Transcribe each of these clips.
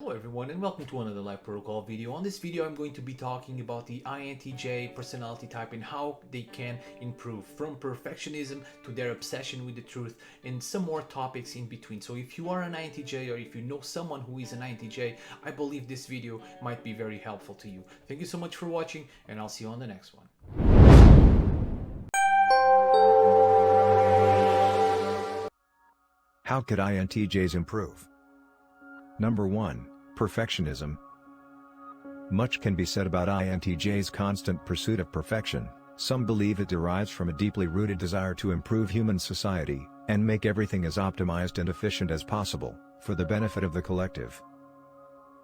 Hello everyone and welcome to another live protocol video. On this video I'm going to be talking about the INTJ personality type and how they can improve from perfectionism to their obsession with the truth and some more topics in between. So if you are an INTJ or if you know someone who is an INTJ, I believe this video might be very helpful to you. Thank you so much for watching and I'll see you on the next one. How could INTJs improve? Number 1. Perfectionism. Much can be said about INTJs' constant pursuit of perfection. Some believe it derives from a deeply rooted desire to improve human society, and make everything as optimized and efficient as possible, for the benefit of the collective.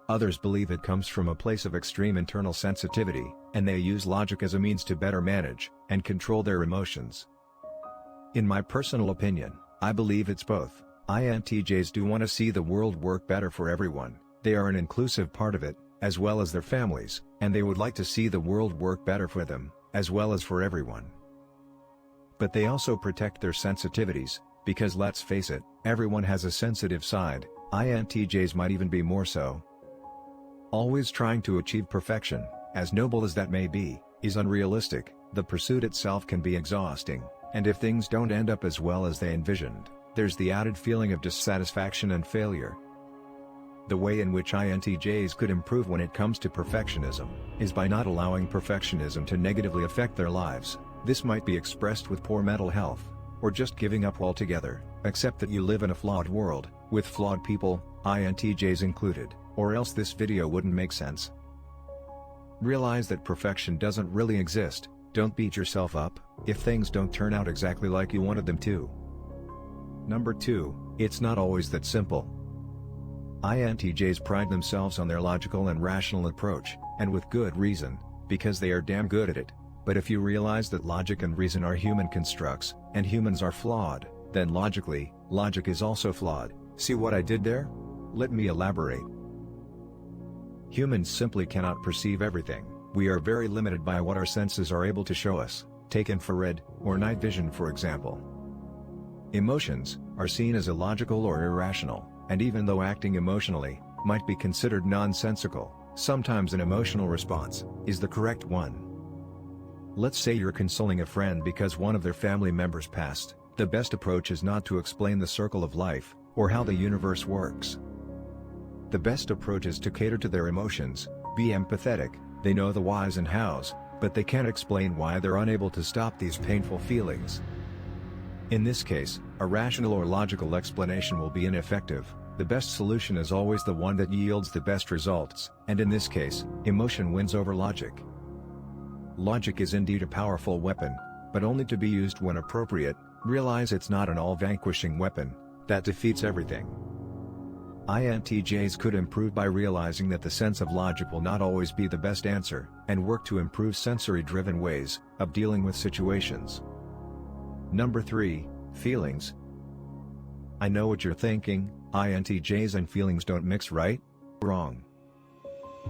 Others believe it comes from a place of extreme internal sensitivity, and they use logic as a means to better manage and control their emotions. In my personal opinion, I believe it's both. INTJs do want to see the world work better for everyone. They are an inclusive part of it, as well as their families, and they would like to see the world work better for them, as well as for everyone. But they also protect their sensitivities, because let's face it, everyone has a sensitive side. INTJs might even be more so. Always trying to achieve perfection, as noble as that may be, is unrealistic. The pursuit itself can be exhausting, and if things don't end up as well as they envisioned, there's the added feeling of dissatisfaction and failure. The way in which INTJs could improve when it comes to perfectionism, is by not allowing perfectionism to negatively affect their lives. This might be expressed with poor mental health, or just giving up altogether. Accept that you live in a flawed world, with flawed people, INTJs included, or else this video wouldn't make sense. Realize that perfection doesn't really exist. Don't beat yourself up if things don't turn out exactly like you wanted them to. Number 2, it's not always that simple. INTJs pride themselves on their logical and rational approach, and with good reason, because they are damn good at it. But if you realize that logic and reason are human constructs, and humans are flawed, then logically, logic is also flawed. See what I did there? Let me elaborate. Humans simply cannot perceive everything. We are very limited by what our senses are able to show us. Take infrared, or night vision for example. Emotions are seen as illogical or irrational, and even though acting emotionally might be considered nonsensical, sometimes an emotional response is the correct one. Let's say you're consoling a friend because one of their family members passed. The best approach is not to explain the circle of life, or how the universe works. The best approach is to cater to their emotions, be empathetic. They know the whys and hows, but they can't explain why they're unable to stop these painful feelings. In this case, a rational or logical explanation will be ineffective. The best solution is always the one that yields the best results, and in this case, emotion wins over logic. Logic is indeed a powerful weapon, but only to be used when appropriate. Realize it's not an all-vanquishing weapon that defeats everything. INTJs could improve by realizing that the sense of logic will not always be the best answer, and work to improve sensory-driven ways of dealing with situations. Number 3, feelings. I know what you're thinking, INTJs and feelings don't mix, right? Wrong.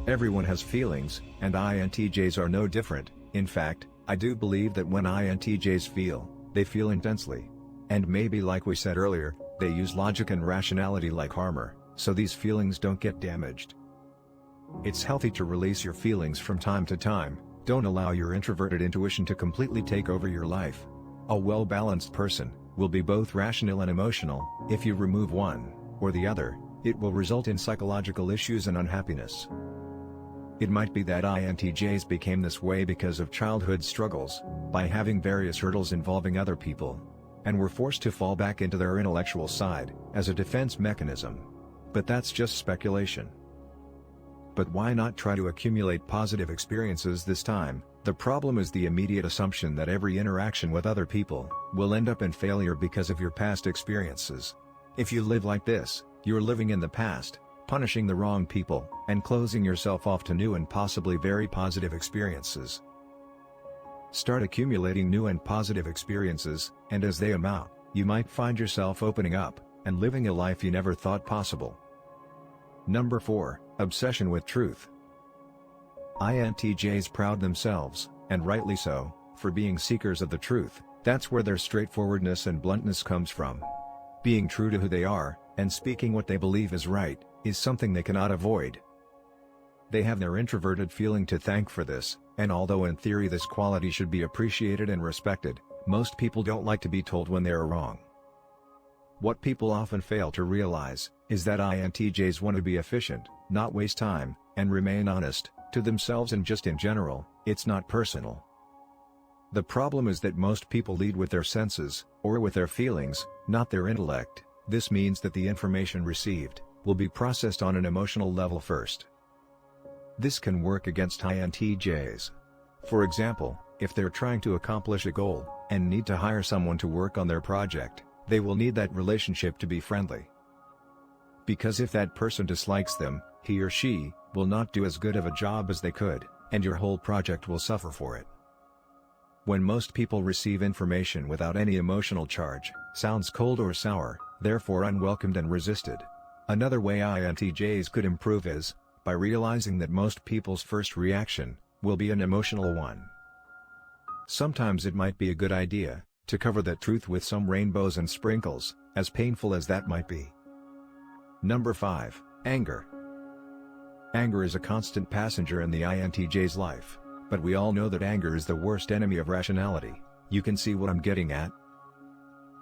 Everyone has feelings, and INTJs are no different. In fact, I do believe that when INTJs feel, they feel intensely. And maybe like we said earlier, they use logic and rationality like armor, so these feelings don't get damaged. It's healthy to release your feelings from time to time. Don't allow your introverted intuition to completely take over your life. A well-balanced person will be both rational and emotional. If you remove one or the other, it will result in psychological issues and unhappiness. It might be that INTJs became this way because of childhood struggles, by having various hurdles involving other people, and were forced to fall back into their intellectual side as a defense mechanism. But that's just speculation. But why not try to accumulate positive experiences this time? The problem is the immediate assumption that every interaction with other people will end up in failure because of your past experiences. If you live like this, you're living in the past, punishing the wrong people, and closing yourself off to new and possibly very positive experiences. Start accumulating new and positive experiences, and as they amount, you might find yourself opening up and living a life you never thought possible. Number 4, obsession with truth. INTJs proud themselves, and rightly so, for being seekers of the truth. That's where their straightforwardness and bluntness comes from. Being true to who they are, and speaking what they believe is right, is something they cannot avoid. They have their introverted feeling to thank for this, and although in theory this quality should be appreciated and respected, most people don't like to be told when they are wrong. What people often fail to realize is that INTJs want to be efficient, not waste time, and remain honest to themselves and just in general. It's not personal. The problem is that most people lead with their senses, or with their feelings, not their intellect. This means that the information received will be processed on an emotional level first. This can work against INTJs. For example, if they're trying to accomplish a goal, and need to hire someone to work on their project, they will need that relationship to be friendly. Because if that person dislikes them, he or she will not do as good of a job as they could, and your whole project will suffer for it. When most people receive information without any emotional charge, sounds cold or sour, therefore unwelcomed and resisted. Another way INTJs could improve is by realizing that most people's first reaction will be an emotional one. Sometimes it might be a good idea to cover that truth with some rainbows and sprinkles, as painful as that might be. Number 5. Anger. Anger is a constant passenger in the INTJ's life, but we all know that anger is the worst enemy of rationality. You can see what I'm getting at?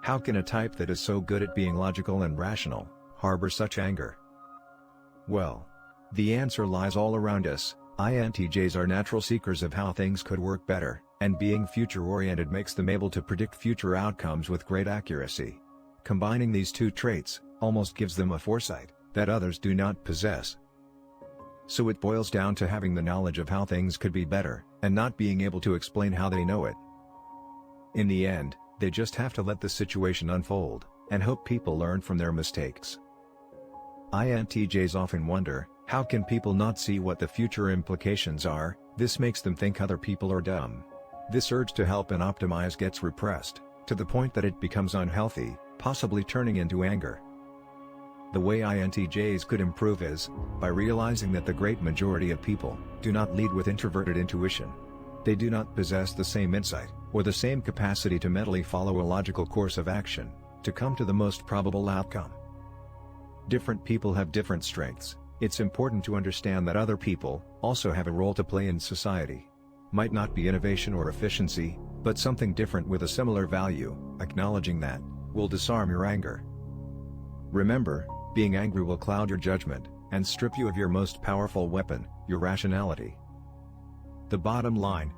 How can a type that is so good at being logical and rational harbor such anger? Well, the answer lies all around us. INTJs are natural seekers of how things could work better, and being future-oriented makes them able to predict future outcomes with great accuracy. Combining these two traits almost gives them a foresight that others do not possess. So it boils down to having the knowledge of how things could be better, and not being able to explain how they know it. In the end, they just have to let the situation unfold, and hope people learn from their mistakes. INTJs often wonder, how can people not see what the future implications are? This makes them think other people are dumb. This urge to help and optimize gets repressed, to the point that it becomes unhealthy, possibly turning into anger. The way INTJs could improve is by realizing that the great majority of people do not lead with introverted intuition. They do not possess the same insight, or the same capacity to mentally follow a logical course of action, to come to the most probable outcome. Different people have different strengths. It's important to understand that other people also have a role to play in society. Might not be innovation or efficiency, but something different with a similar value. Acknowledging that will disarm your anger. Remember, being angry will cloud your judgment and strip you of your most powerful weapon, your rationality. The bottom line: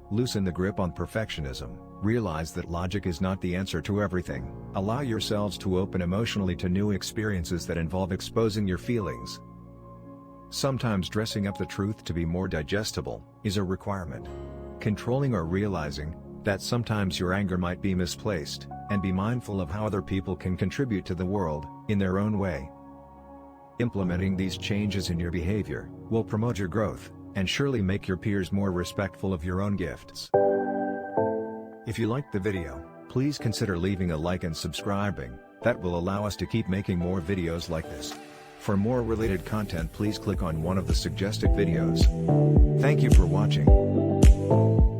loosen the grip on perfectionism. Realize that logic is not the answer to everything. Allow yourselves to open emotionally to new experiences that involve exposing your feelings. Sometimes dressing up the truth to be more digestible is a requirement. Controlling or realizing that sometimes your anger might be misplaced, and be mindful of how other people can contribute to the world in their own way. Implementing these changes in your behavior will promote your growth and surely make your peers more respectful of your own gifts. If you liked the video, please consider leaving a like and subscribing. That will allow us to keep making more videos like this. For more related content, please click on one of the suggested videos. Thank you for watching.